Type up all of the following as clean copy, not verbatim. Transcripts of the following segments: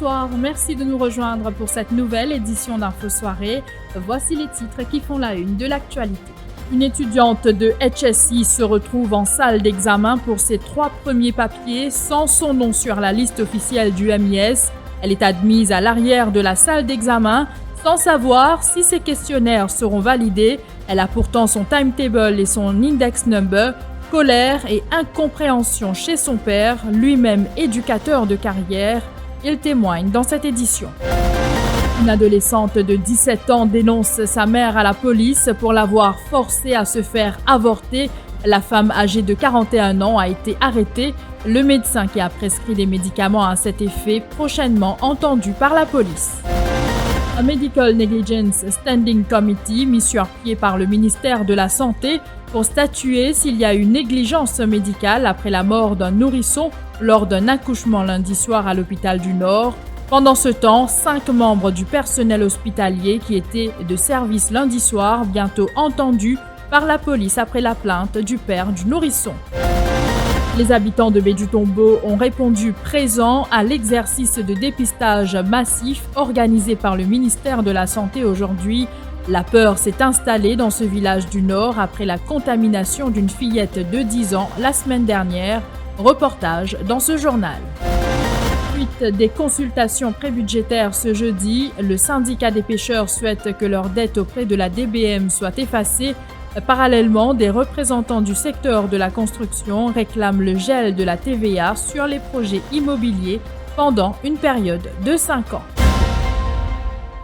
bonsoir, merci de nous rejoindre pour cette nouvelle édition d'Info Soirée. Voici les titres qui font la une de l'actualité. Une étudiante de HSI se retrouve en salle d'examen pour ses 3 premiers papiers sans son nom sur la liste officielle du MIS. Elle est admise à l'arrière de la salle d'examen sans savoir si ses questionnaires seront validés. Elle a pourtant son timetable et son index number. Colère et incompréhension chez son père, lui-même éducateur de carrière. Il témoigne dans cette édition. Une adolescente de 17 ans dénonce sa mère à la police pour l'avoir forcée à se faire avorter. La femme âgée de 41 ans a été arrêtée. Le médecin qui a prescrit des médicaments à cet effet prochainement entendu par la police. Un Medical Negligence Standing Committee mis sur pied par le ministère de la Santé pour statuer s'il y a eu négligence médicale après la mort d'un nourrisson lors d'un accouchement lundi soir à l'hôpital du Nord. Pendant ce temps, 5 membres du personnel hospitalier qui étaient de service lundi soir, bientôt entendus par la police après la plainte du père du nourrisson. Les habitants de Baie-du-Tombeau ont répondu présents à l'exercice de dépistage massif organisé par le ministère de la Santé aujourd'hui. La peur s'est installée dans ce village du Nord après la contamination d'une fillette de 10 ans la semaine dernière. Reportage dans ce journal. Suite des consultations prébudgétaires ce jeudi, le syndicat des pêcheurs souhaite que leur dette auprès de la DBM soit effacée. Parallèlement, des représentants du secteur de la construction réclament le gel de la TVA sur les projets immobiliers pendant une période de 5 ans.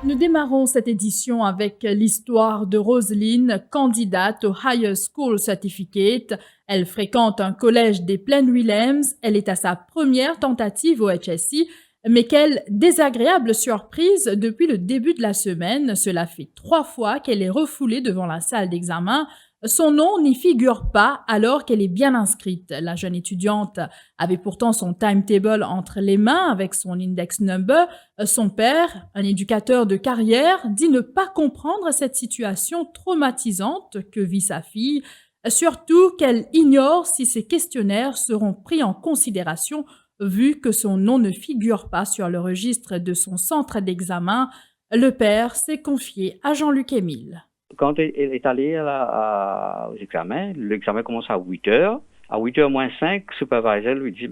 Nous démarrons cette édition avec l'histoire de Roselyne, candidate au Higher School Certificate. Elle fréquente un collège des Plaines-Williams. Elle est à sa première tentative au HSI, mais quelle désagréable surprise depuis le début de la semaine. Cela fait 3 fois qu'elle est refoulée devant la salle d'examen. Son nom n'y figure pas alors qu'elle est bien inscrite. La jeune étudiante avait pourtant son timetable entre les mains avec son index number. Son père, un éducateur de carrière, dit ne pas comprendre cette situation traumatisante que vit sa fille, surtout qu'elle ignore si ses questionnaires seront pris en considération vu que son nom ne figure pas sur le registre de son centre d'examen. Le père s'est confié à Jean-Luc Émile. Quand elle est allée aux examens, l'examen commence à 8 heures. À 8h moins 5, le superviseur lui dit,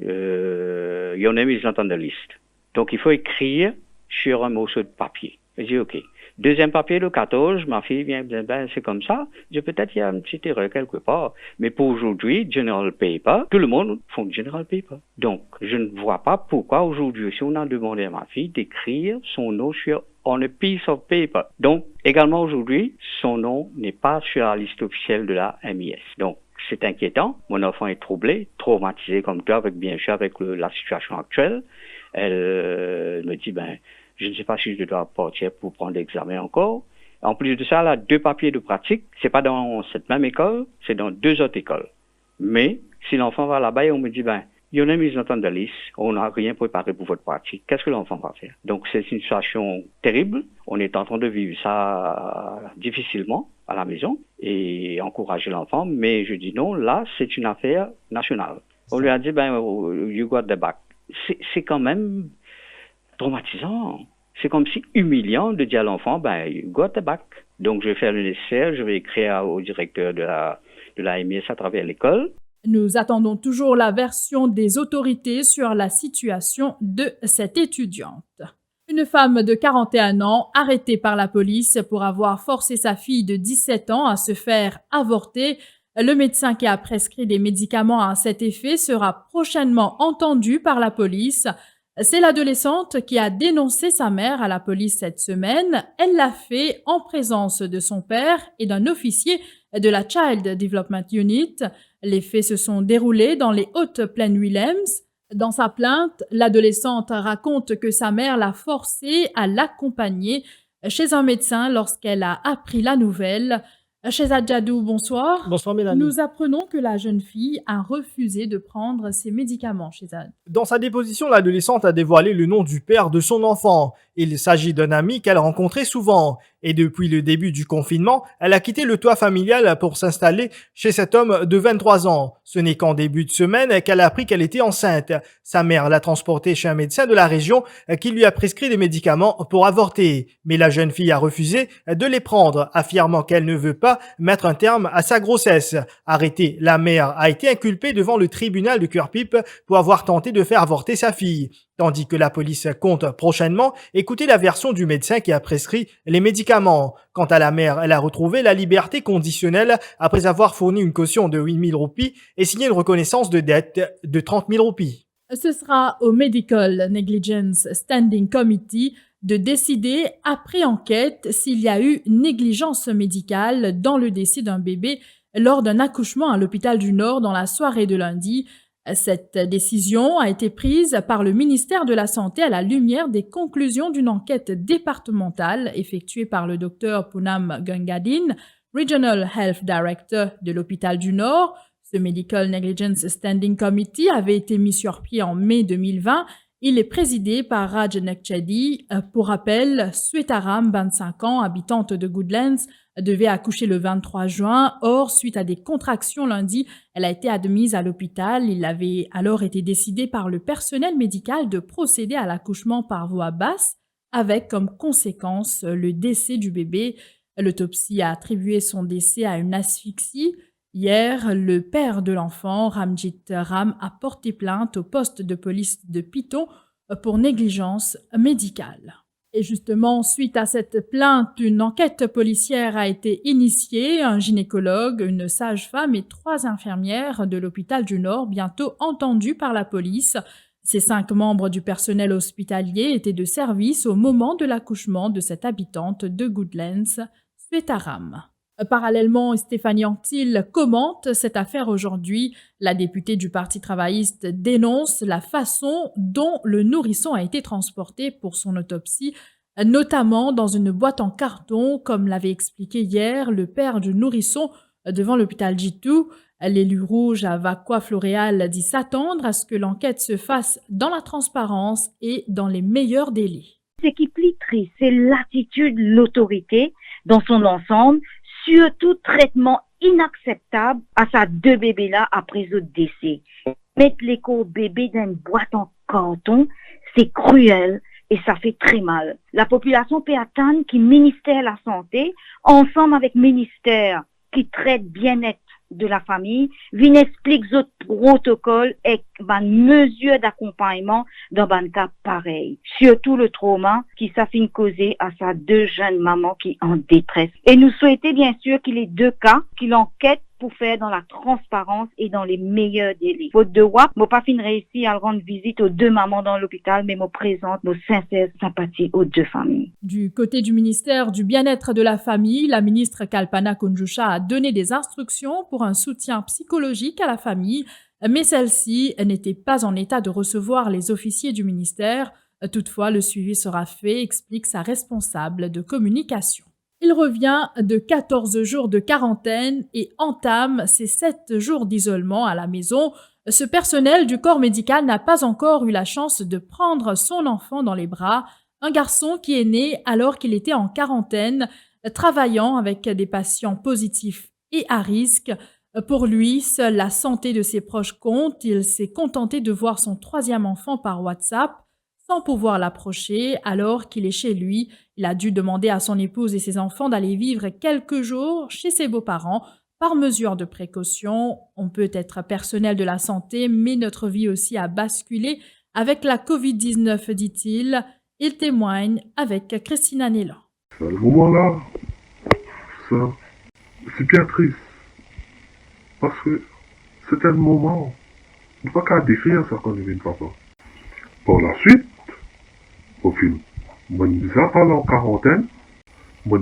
your name is not on the list. Donc, il faut écrire sur un morceau de papier. Je dis, OK. Deuxième papier, le 14, ma fille vient, c'est comme ça. Je dis, peut-être il y a une petite erreur quelque part. Mais pour aujourd'hui, General Paper, tout le monde font General Paper. Donc, je ne vois pas pourquoi aujourd'hui, si on a demandé à ma fille d'écrire son nom sur on a piece of paper. Donc, également aujourd'hui, son nom n'est pas sur la liste officielle de la MIS. Donc, c'est inquiétant. Mon enfant est troublé, traumatisé comme toi, bien sûr, avec la situation actuelle. Elle me dit, je ne sais pas si je dois partir pour prendre l'examen encore. En plus de ça, elle a 2 papiers de pratique. C'est pas dans cette même école, c'est dans 2 autres écoles. Mais, si l'enfant va là-bas et on me dit, your name is not on the list, on n'a rien préparé pour votre pratique, qu'est-ce que l'enfant va faire? Donc, c'est une situation terrible. On est en train de vivre ça difficilement à la maison et encourager l'enfant. Mais je dis non, là, c'est une affaire nationale. On lui a dit, you got the back. C'est quand même traumatisant. C'est comme si humiliant de dire à l'enfant, you got the back. Donc, je vais faire le nécessaire, je vais écrire au directeur de la MIS à travers l'école. Nous attendons toujours la version des autorités sur la situation de cette étudiante. Une femme de 41 ans arrêtée par la police pour avoir forcé sa fille de 17 ans à se faire avorter. Le médecin qui a prescrit des médicaments à cet effet sera prochainement entendu par la police. C'est l'adolescente qui a dénoncé sa mère à la police cette semaine. Elle l'a fait en présence de son père et d'un officier de la Child Development Unit. Les faits se sont déroulés dans les Hautes-Plaines-Williams. Dans sa plainte, l'adolescente raconte que sa mère l'a forcée à l'accompagner chez un médecin lorsqu'elle a appris la nouvelle. Shehzad Jadou, bonsoir. Bonsoir Mélanie. Nous apprenons que la jeune fille a refusé de prendre ses médicaments, Shehzad. Dans sa déposition, l'adolescente a dévoilé le nom du père de son enfant. Il s'agit d'un ami qu'elle rencontrait souvent. Et depuis le début du confinement, elle a quitté le toit familial pour s'installer chez cet homme de 23 ans. Ce n'est qu'en début de semaine qu'elle a appris qu'elle était enceinte. Sa mère l'a transportée chez un médecin de la région qui lui a prescrit des médicaments pour avorter. Mais la jeune fille a refusé de les prendre, affirmant qu'elle ne veut pas mettre un terme à sa grossesse. Arrêtée, la mère a été inculpée devant le tribunal de Cœur-Pipe pour avoir tenté de faire avorter sa fille. Tandis que la police compte prochainement écouter la version du médecin qui a prescrit les médicaments. Quant à la mère, elle a retrouvé la liberté conditionnelle après avoir fourni une caution de 8 000 roupies et signé une reconnaissance de dette de 30 000 roupies. Ce sera au Medical Negligence Standing Committee de décider, après enquête, s'il y a eu négligence médicale dans le décès d'un bébé lors d'un accouchement à l'hôpital du Nord dans la soirée de lundi. Cette décision a été prise par le ministère de la Santé à la lumière des conclusions d'une enquête départementale effectuée par le Dr Poonam Gangadin, Regional Health Director de l'hôpital du Nord. Ce Medical Negligence Standing Committee avait été mis sur pied en mai 2020. Il est présidé par Raj Nekchedi. Pour rappel, Swetaram, 25 ans, habitante de Goodlands, devait accoucher le 23 juin. Or, suite à des contractions lundi, elle a été admise à l'hôpital. Il avait alors été décidé par le personnel médical de procéder à l'accouchement par voie basse, avec comme conséquence le décès du bébé. L'autopsie a attribué son décès à une asphyxie. Hier, le père de l'enfant, Ramjit Ram, a porté plainte au poste de police de Piton pour négligence médicale. Et justement, suite à cette plainte, une enquête policière a été initiée. Un gynécologue, une sage-femme et 3 infirmières de l'hôpital du Nord, bientôt entendus par la police. Ces 5 membres du personnel hospitalier étaient de service au moment de l'accouchement de cette habitante de Goodlands, Swetaram. Parallèlement, Stéphanie Anctil commente cette affaire aujourd'hui. La députée du Parti travailliste dénonce la façon dont le nourrisson a été transporté pour son autopsie, notamment dans une boîte en carton, comme l'avait expliqué hier le père du nourrisson devant l'hôpital Jitu. L'élu rouge à Vakwa Floréal dit s'attendre à ce que l'enquête se fasse dans la transparence et dans les meilleurs délais. Ce qui est plus triste, c'est l'attitude de l'autorité dans son ensemble, surtout traitement inacceptable à ces 2 bébés-là après le décès. Mettre les corps bébés dans une boîte en carton, c'est cruel et ça fait très mal. La population peut attendre que le ministère de la Santé, ensemble avec le ministère qui traite bien-être de la famille, viennent expliquer d'autres protocoles et mesures d'accompagnement dans un cas pareil. Surtout le trauma qui s'affine causer à ces 2 jeunes mamans qui en détresse. Et nous souhaitons bien sûr qu'il y ait 2 cas, qu'il enquête pour faire dans la transparence et dans les meilleurs délais. Faute de WAP, je n'ai pas réussi à rendre visite aux 2 mamans dans l'hôpital, mais je présente nos sincères sympathies aux 2 familles. Du côté du ministère du Bien-être de la famille, la ministre Kalpana Kunjusha a donné des instructions pour un soutien psychologique à la famille, mais celle-ci n'était pas en état de recevoir les officiers du ministère. Toutefois, le suivi sera fait, explique sa responsable de communication. Il revient de 14 jours de quarantaine et entame ses 7 jours d'isolement à la maison. Ce personnel du corps médical n'a pas encore eu la chance de prendre son enfant dans les bras, un garçon qui est né alors qu'il était en quarantaine, travaillant avec des patients positifs et à risque. Pour lui, seule la santé de ses proches compte. Il s'est contenté de voir son 3e enfant par WhatsApp, sans pouvoir l'approcher alors qu'il est chez lui. Il a dû demander à son épouse et ses enfants d'aller vivre quelques jours chez ses beaux-parents par mesure de précaution. On peut être personnel de la santé, mais notre vie aussi a basculé avec la Covid-19, dit-il. Il témoigne avec Christina Nélan. À ce moment-là, c'est bien triste. Parce que c'était un moment, on ne peut pas décrire ça quand on devient papa. Par la suite, au film, mon bizarre parle en quarantaine, mon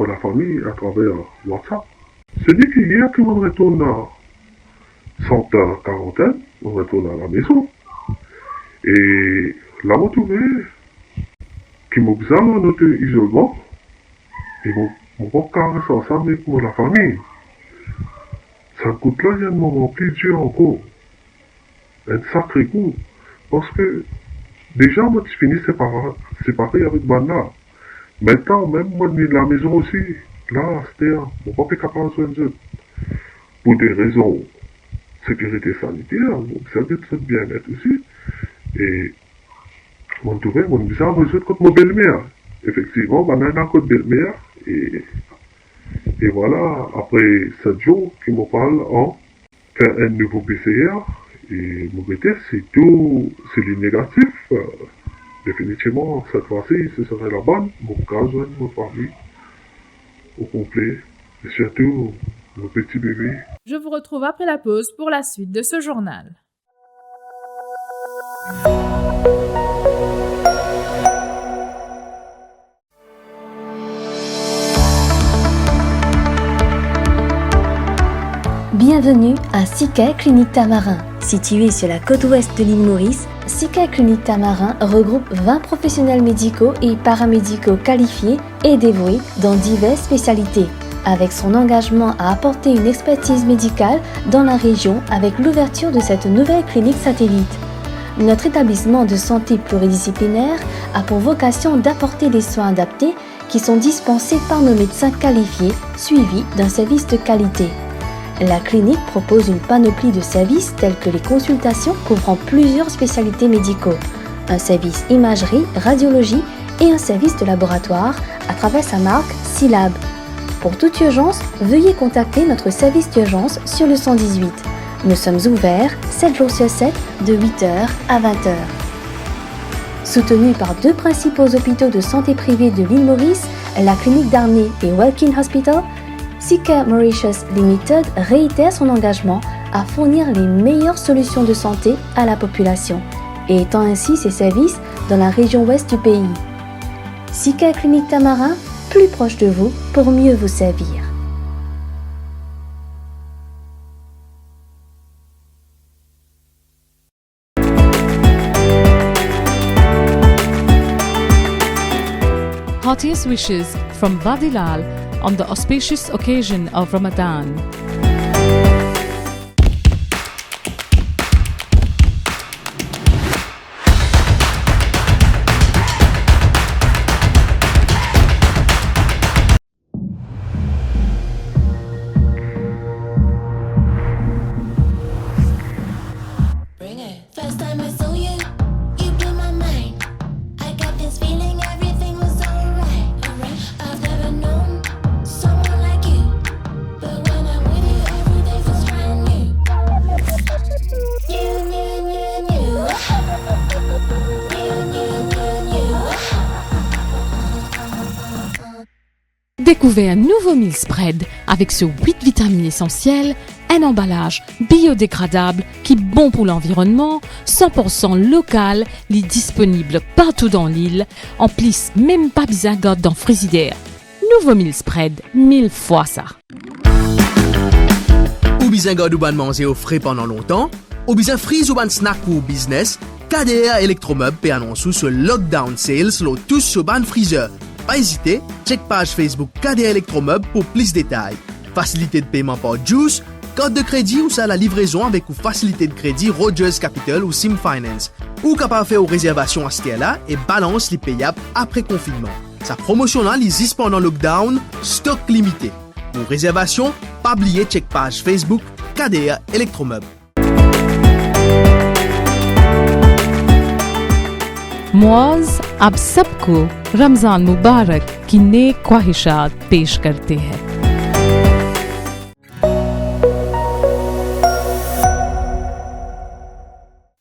la famille à travers WhatsApp. C'est dit qu'hier que on retourne sans quarantaine, on retourne à la maison. Et là, on trouvait qui m'a bizarre dans notre isolement. Et mon papa reste ensemble avec la famille. Ça coûte là, il y a un moment plus dur encore. Un sacré coup. Parce que déjà, moi, je finis séparé avec Banda. Maintenant, même moi, de la maison aussi, là, c'était, mon papa est capable de soigner pour des raisons de sécurité sanitaire, donc ça veut dire bien-être aussi. Et, mon trouvé, mon bizarre, besoin de contre mon belle-mère. Effectivement, Banda est encore belle-mère, et voilà, après 7 jours, qui me parle en fait un nouveau PCR, et mon test, c'est tout, c'est le négatif. Définitivement, cette fois-ci, ce serait la bonne, mon cas, ma famille, au complet, et surtout, mon petit bébé. Je vous retrouve après la pause pour la suite de ce journal. Bienvenue à Sika Clinique Tamarin. Située sur la côte ouest de l'île Maurice, Sika Clinique Tamarin regroupe 20 professionnels médicaux et paramédicaux qualifiés et dévoués dans diverses spécialités. Avec son engagement à apporter une expertise médicale dans la région avec l'ouverture de cette nouvelle clinique satellite. Notre établissement de santé pluridisciplinaire a pour vocation d'apporter des soins adaptés qui sont dispensés par nos médecins qualifiés, suivis d'un service de qualité. La clinique propose une panoplie de services tels que les consultations couvrant plusieurs spécialités médicaux, un service imagerie, radiologie et un service de laboratoire à travers sa marque Silab. Pour toute urgence, veuillez contacter notre service d'urgence sur le 118. Nous sommes ouverts 7 jours sur 7 de 8h à 20h. Soutenu par 2 principaux hôpitaux de santé privés de l'île Maurice, la clinique d'Arney et Welkin Hospital, Sika Mauritius Limited réitère son engagement à fournir les meilleures solutions de santé à la population et étend ainsi ses services dans la région ouest du pays. Sika Clinique Tamarin, plus proche de vous pour mieux vous servir. Heartiest wishes from Badilal on the auspicious occasion of Ramadan. Bring it. First time I saw you, you blew my mind. I got this feeling everything was alright. I've never known someone like you, but when I'm with you, everything feels brand new. New, new, new, new. New, new, new, new. Découvrez un nouveau meal spread avec ce 8 vitamines essentielles, un emballage biodégradable qui est bon pour l'environnement, 100% local, il est disponible partout dans l'île, en plus même pas besoin de dans frigidaire. Nouveau meal spread, 1000 fois ça. Ou bien garder ou manger au frais pendant longtemps, ou bien freeze ou ban snack pour business, KDR Electromeubles peut annoncer ce lockdown sales lo tous sur ban freezer. Pas hésiter, check page Facebook KDR Electromeubles pour plus de détails. Facilité de paiement par Juice, carte de crédit ou ça la livraison avec ou facilité de crédit Rogers Capital ou Sim Finance. Ou capable faire aux réservations à ce là et balance les payables après confinement. Sa promotion là existe pendant lockdown, stock limité. Pour réservation, pas oublier check page Facebook KDR Electromeubles. Moaz अब सबको रमजान मुबारक की नेक ख्वाहिशात पेश करते हैं.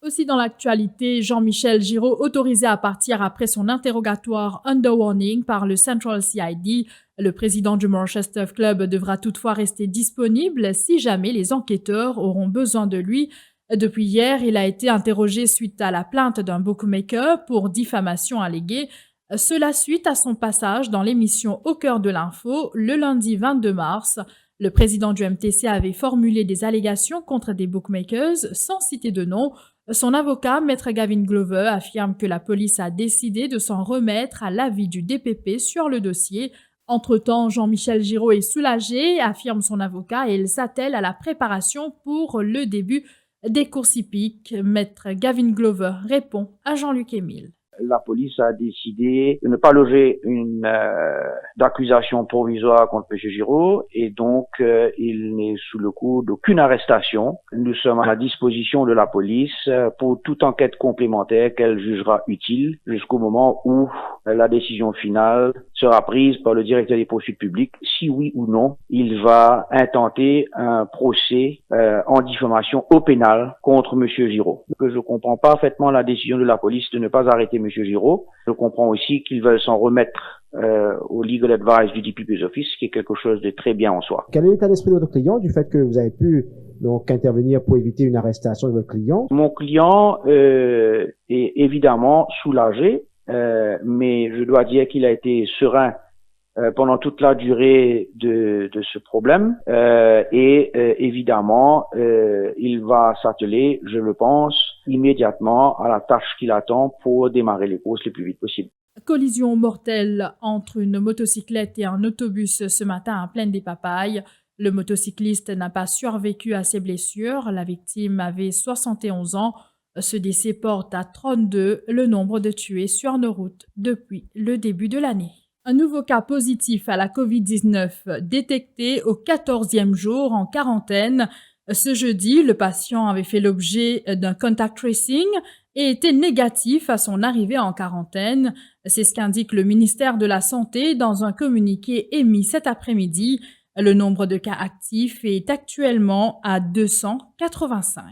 Aussi dans l'actualité, Jean-Michel Giraud autorisé à partir après son interrogatoire under warning par le Central CID. Le président du Manchester Club devra toutefois rester disponible si jamais les enquêteurs auront besoin de lui. Depuis hier, il a été interrogé suite à la plainte d'un bookmaker pour diffamation alléguée. Cela suite à son passage dans l'émission Au cœur de l'info le lundi 22 mars. Le président du MTC avait formulé des allégations contre des bookmakers sans citer de nom. Son avocat, Maître Gavin Glover, affirme que la police a décidé de s'en remettre à l'avis du DPP sur le dossier. Entre-temps, Jean-Michel Giraud est soulagé, affirme son avocat, et il s'attelle à la préparation pour le début des courses hippiques. Maître Gavin Glover répond à Jean-Luc Émile. la police a décidé de ne pas loger une d'accusation provisoire contre M. Giraud et donc il n'est sous le coup d'aucune arrestation. Nous sommes à la disposition de la police pour toute enquête complémentaire qu'elle jugera utile jusqu'au moment où la décision finale sera prise par le directeur des poursuites publiques. Si oui ou non, il va intenter un procès en diffamation au pénal contre M. Giraud. Je comprends parfaitement la décision de la police de ne pas arrêter M. Giraud. Je comprends aussi qu'ils veulent s'en remettre au legal advice du DPP's office, qui est quelque chose de très bien en soi. Quel est l'état d'esprit de votre client du fait que vous avez pu donc intervenir pour éviter une arrestation de votre client? Mon client est évidemment soulagé, mais je dois dire qu'il a été serein pendant toute la durée de ce problème et évidemment il va s'atteler, je le pense, immédiatement à la tâche qu'il attend pour démarrer les courses le plus vite possible. Collision mortelle entre une motocyclette et un autobus ce matin à Plaine des Papayes. Le motocycliste n'a pas survécu à ses blessures. La victime avait 71 ans. Ce décès porte à 32 le nombre de tués sur nos routes depuis le début de l'année. Un nouveau cas positif à la COVID-19 détecté au 14e jour en quarantaine. Ce jeudi, le patient avait fait l'objet d'un contact tracing et était négatif à son arrivée en quarantaine. C'est ce qu'indique le ministère de la Santé dans un communiqué émis cet après-midi. Le nombre de cas actifs est actuellement à 285.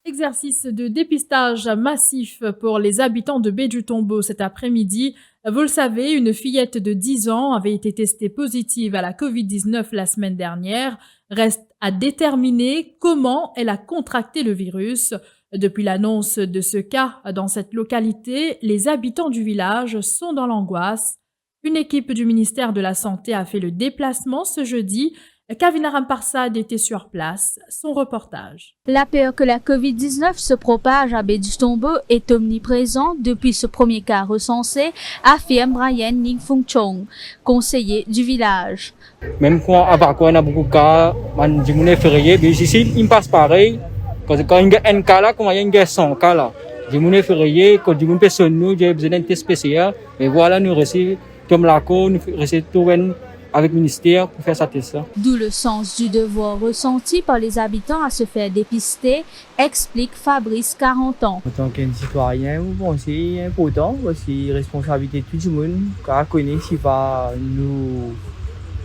Exercice de dépistage massif pour les habitants de Baie-du-Tombeau cet après-midi. Vous le savez, une fillette de 10 ans avait été testée positive à la COVID-19 la semaine dernière. Reste à déterminer comment elle a contracté le virus. Depuis l'annonce de ce cas dans cette localité, les habitants du village sont dans l'angoisse. Une équipe du ministère de la Santé a fait le déplacement ce jeudi. Kavina Ramparsad était sur place. Son reportage. La peur que la COVID-19 se propage à Baie-du-Tombeau est omniprésente depuis ce premier cas recensé, affirme Brian Ning Fung Chong, conseiller du village. Même quand on a beaucoup de cas, on dit férié, mais ici, il passe pareil. Quand il y a un cas là, comme il y a 100 cas là. Il férié, quand il y a une personne, nous, j'ai besoin d'un test spécial. Mais voilà, nous recevons, comme la cour, nous recevons avec le ministère pour faire ça test. D'où le sens du devoir ressenti par les habitants à se faire dépister, explique Fabrice, 40 ans. En tant qu'un citoyen, bon, c'est important, c'est responsabilité de tout le monde, car connaître si va nous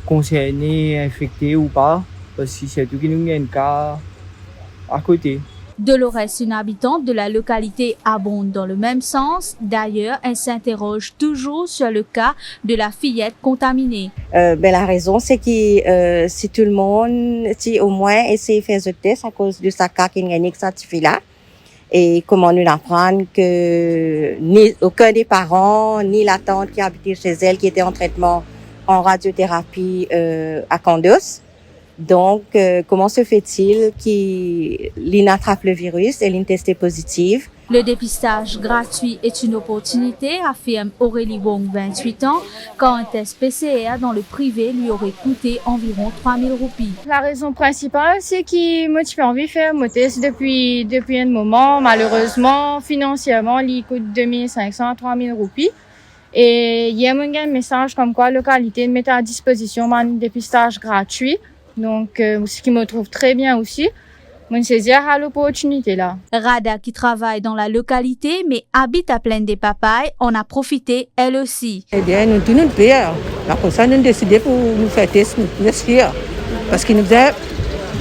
concerner, infecter ou pas, parce que c'est tout qui nous a un cas à côté. Dolores, une habitante de la localité, abonde dans le même sens. D'ailleurs, elle s'interroge toujours sur le cas de la fillette contaminée. La raison, c'est que si tout le monde, si au moins essaie de faire ce test à cause de sa cas qui n'a pas certifié là, et comment nous apprendre que ni aucun des parents, ni la tante qui habitait chez elle, qui était en traitement en radiothérapie à Candos. Donc, comment se fait-il qu'il attrape le virus et l'in testé positive? Le dépistage gratuit est une opportunité, affirme Aurélie Wong, 28 ans, quand un test PCR dans le privé lui aurait coûté environ 3 000 roupies. La raison principale, c'est qu'il m'a envie de faire mon test depuis un moment. Malheureusement, financièrement, il coûte 2 500 à 3 000 roupies. Et il y a un message comme quoi la localité met à disposition un dépistage gratuit. Donc, ce qui me trouve très bien aussi, on saisit à l'opportunité là. Rada, qui travaille dans la localité mais habite à Plaine des Papayes, en a profité elle aussi. Eh bien, nous tous nous payons. Après ça, nous avons décidé pour nous faire tester, nous sûr. Parce que nous faisons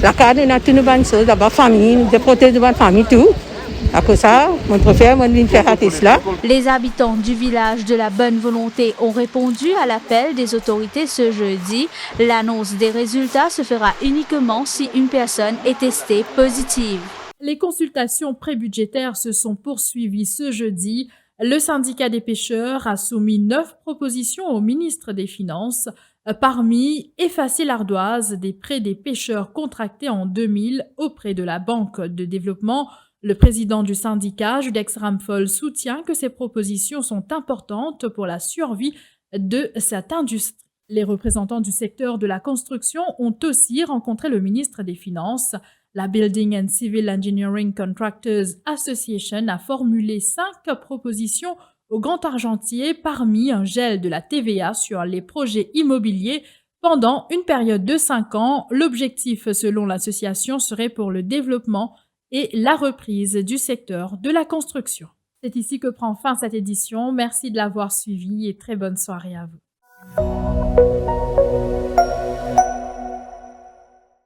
la carte, nous avons toutes nos bonnes choses, d'abord famille, nous devons protéger notre famille, tout. Après ça, on préfère faire un test là. Les habitants du village de la Bonne Volonté ont répondu à l'appel des autorités ce jeudi. L'annonce des résultats se fera uniquement si une personne est testée positive. Les consultations prébudgétaires se sont poursuivies ce jeudi. Le syndicat des pêcheurs a soumis 9 propositions au ministre des Finances. Parmi effacer l'ardoise des prêts des pêcheurs contractés en 2000 auprès de la Banque de développement. Le président du syndicat, Judex Ramphol, soutient que ces propositions sont importantes pour la survie de cette industrie. Les représentants du secteur de la construction ont aussi rencontré le ministre des Finances. La Building and Civil Engineering Contractors Association a formulé 5 propositions au Grand Argentier parmi un gel de la TVA sur les projets immobiliers pendant une période de 5 ans. L'objectif, selon l'association, serait pour le développement et la reprise du secteur de la construction. C'est ici que prend fin cette édition. Merci de l'avoir suivi et très bonne soirée à vous.